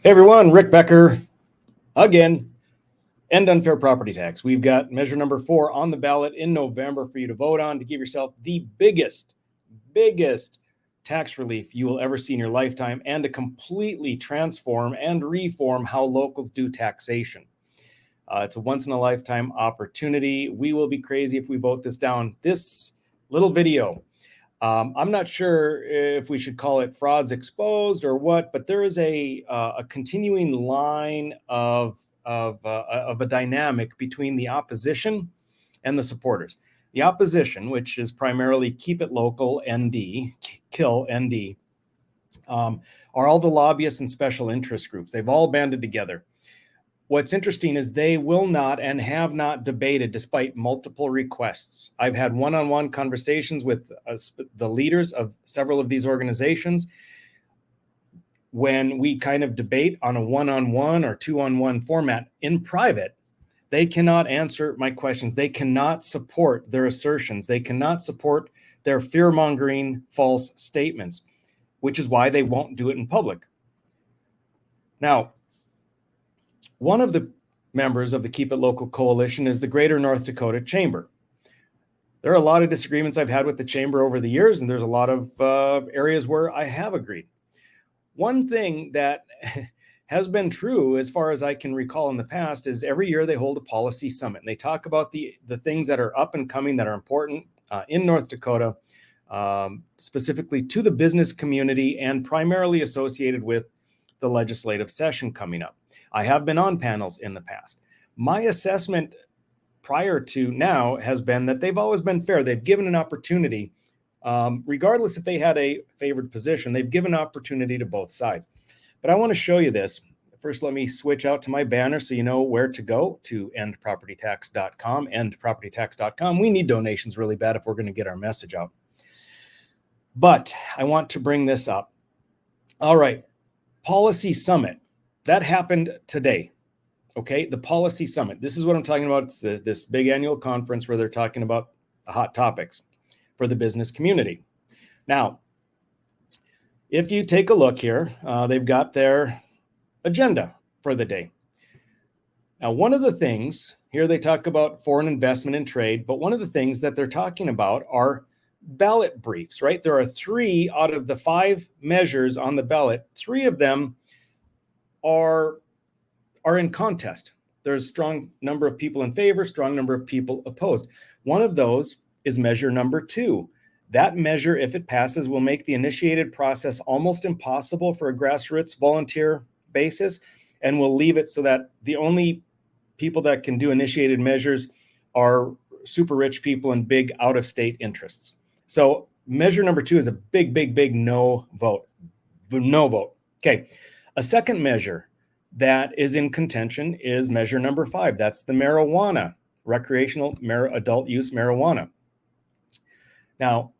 Hey everyone, Rick Becker again. End unfair property tax. We've got measure number 4 on the ballot in November for you to vote on to give yourself the biggest tax relief you will ever see in your lifetime and to completely transform and reform how locals do taxation. It's a once in a lifetime opportunity. We will be crazy if we vote this down. This little video, I'm not sure if we should call it frauds exposed or what, but there is a continuing line of a dynamic between the opposition and the supporters. The opposition, which is primarily Keep It Local ND, Kill ND, are all the lobbyists and special interest groups. They've all banded together. What's interesting is they will not and have not debated despite multiple requests. I've had one-on-one conversations with the leaders of several of these organizations. When we kind of debate on a one-on-one or two-on-one format in private, they cannot answer my questions. They cannot support their assertions. They cannot support their fear-mongering false statements, which is why they won't do it in public. Now, one of the members of the Keep It Local Coalition is the Greater North Dakota Chamber. There are a lot of disagreements I've had with the Chamber over the years, and there's a lot of areas where I have agreed. One thing that has been true as far as I can recall in the past is every year they hold a policy summit. And they talk about the things that are up and coming that are important in North Dakota, specifically to the business community and primarily associated with the legislative session coming up. I have been on panels in the past. My assessment prior to now has been that they've always been fair. They've given an opportunity, regardless if they had a favored position, they've given opportunity to both sides. But I want to show you this. First, let me switch out to my banner so you know where to go to endpropertytax.com, endpropertytax.com. We need donations really bad if we're going to get our message out. But I want to bring this up. All right, Policy Summit. That happened today, okay? The Policy Summit. This is what I'm talking about. It's this big annual conference where they're talking about the hot topics for the business community. Now, if you take a look here, they've got their agenda for the day. Now, one of the things, here they talk about foreign investment and trade, but one of the things that they're talking about are ballot briefs, right? There are 3 out of the 5 measures on the ballot. 3 of them are in contest. There's a strong number of people in favor, strong number of people opposed. One of those is measure number 2. That measure, if it passes, will make the initiated process almost impossible for a grassroots volunteer basis and will leave it so that the only people that can do initiated measures are super rich people and big out-of-state interests. So measure number 2 is a big no vote. No vote. Okay. A second measure that is in contention is measure number 5. That's the marijuana, recreational adult use marijuana. Now,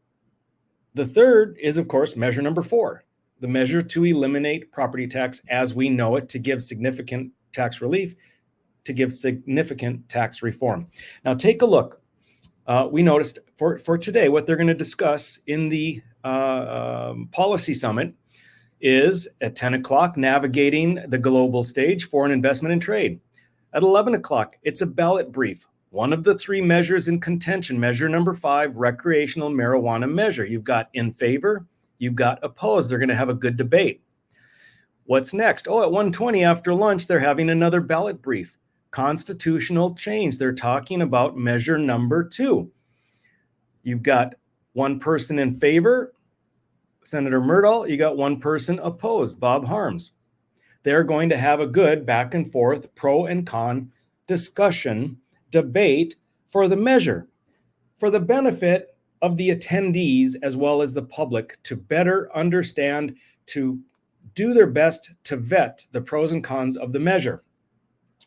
the third is, of course, measure number 4, the measure to eliminate property tax as we know it, to give significant tax relief, to give significant tax reform. Now, take a look. We noticed for today, what they're going to discuss in the policy summit is at 10 o'clock, navigating the global stage, foreign investment and trade. At 11 o'clock, it's a ballot brief. One of the 3 measures in contention, measure number 5, recreational marijuana measure. You've got in favor, you've got opposed. They're going to have a good debate. What's next? Oh, at 1:20 after lunch, they're having another ballot brief. Constitutional change. They're talking about measure number 2. You've got one person in favor, Senator Myrdal. You got one person opposed, Bob Harms. They're going to have a good back and forth pro and con discussion, debate for the measure, for the benefit of the attendees as well as the public to better understand, to do their best to vet the pros and cons of the measure.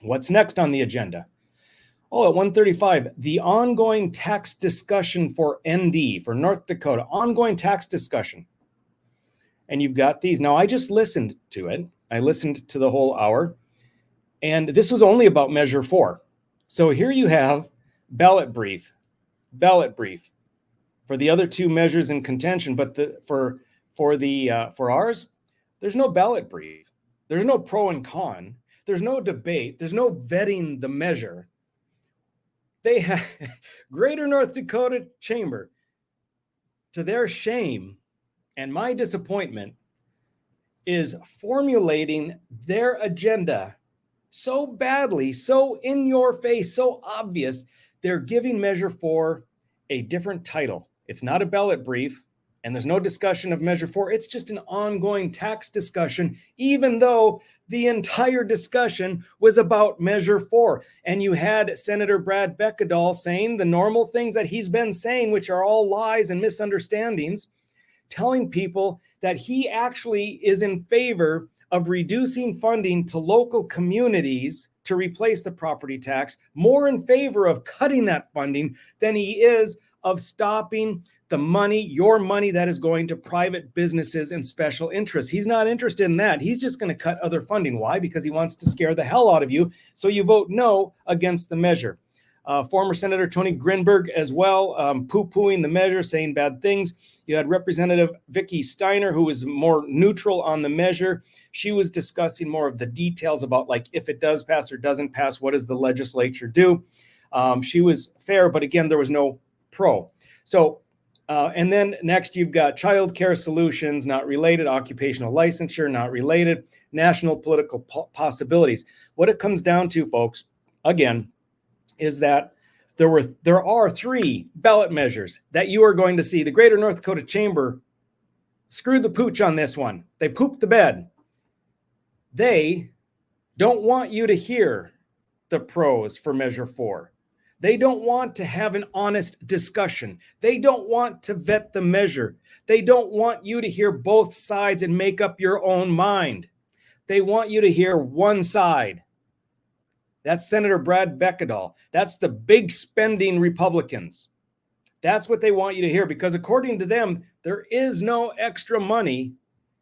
What's next on the agenda? Oh, at 1:35, the ongoing tax discussion for ND, for North Dakota, ongoing tax discussion. And you've got these. Now, I just listened to it. I listened to the whole hour. And this was only about measure 4. So here you have ballot brief for the other 2 measures in contention. But for ours, there's no ballot brief. There's no pro and con. There's no debate. There's no vetting the measure. They have Greater North Dakota Chamber, to their shame and my disappointment, is formulating their agenda so badly, so in your face, so obvious. They're giving Measure 4 a different title. It's not a ballot brief, and there's no discussion of Measure 4. It's just an ongoing tax discussion, even though the entire discussion was about Measure 4. And you had Senator Brad Beckedahl saying the normal things that he's been saying, which are all lies and misunderstandings, telling people that he actually is in favor of reducing funding to local communities to replace the property tax, more in favor of cutting that funding than he is of stopping the money, your money that is going to private businesses and special interests. He's not interested in that. He's just going to cut other funding. Why? Because he wants to scare the hell out of you. So you vote no against the measure. Former Senator Tony Grinberg as well, poo-pooing the measure, saying bad things. You had Representative Vicky Steiner, who was more neutral on the measure. She was discussing more of the details about, like, if it does pass or doesn't pass, what does the legislature do? She was fair, but again, there was no pro. So, and then next you've got Child Care Solutions, not related, occupational licensure, not related, national political possibilities. What it comes down to, folks, again, is that there are 3 ballot measures that you are going to see. The Greater North Dakota Chamber screwed the pooch on this one. They pooped the bed. They don't want you to hear the pros for Measure 4. They don't want to have an honest discussion. They don't want to vet the measure. They don't want you to hear both sides and make up your own mind. They want you to hear one side. That's Senator Brad Beckedahl. That's the big spending Republicans. That's what they want you to hear, because according to them, there is no extra money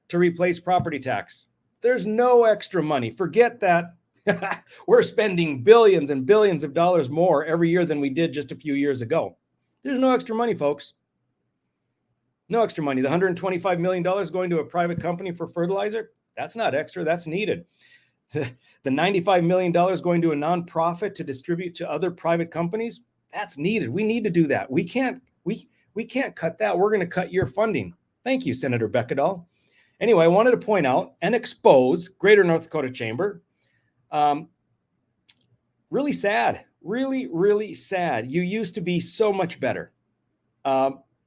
to replace property tax. There's no extra money. Forget that. We're spending billions and billions of dollars more every year than we did just a few years ago. There's no extra money, folks. No extra money. The $125 million going to a private company for fertilizer, that's not extra. That's needed. The $95 million going to a nonprofit to distribute to other private companies, that's needed. We need to do that. We can't cut that. We're going to cut your funding. Thank you, Senator Beckedahl. Anyway, I wanted to point out and expose Greater North Dakota Chamber. Really sad. Really, really sad. You used to be so much better.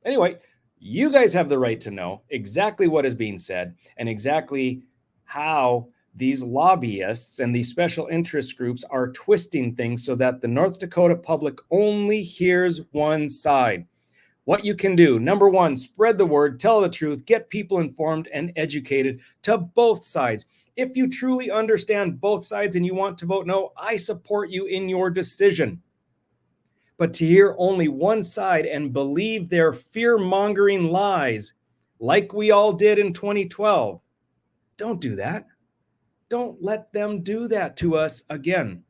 Anyway, you guys have the right to know exactly what is being said and exactly how these lobbyists and these special interest groups are twisting things so that the North Dakota public only hears one side. What you can do, number 1, spread the word, tell the truth, get people informed and educated to both sides. If you truly understand both sides and you want to vote no, I support you in your decision. But to hear only one side and believe their fear-mongering lies, like we all did in 2012, don't do that. Don't let them do that to us again.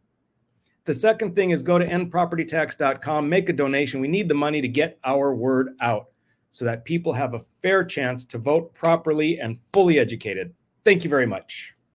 The second thing is go to endpropertytax.com, make a donation. We need the money to get our word out so that people have a fair chance to vote properly and fully educated. Thank you very much.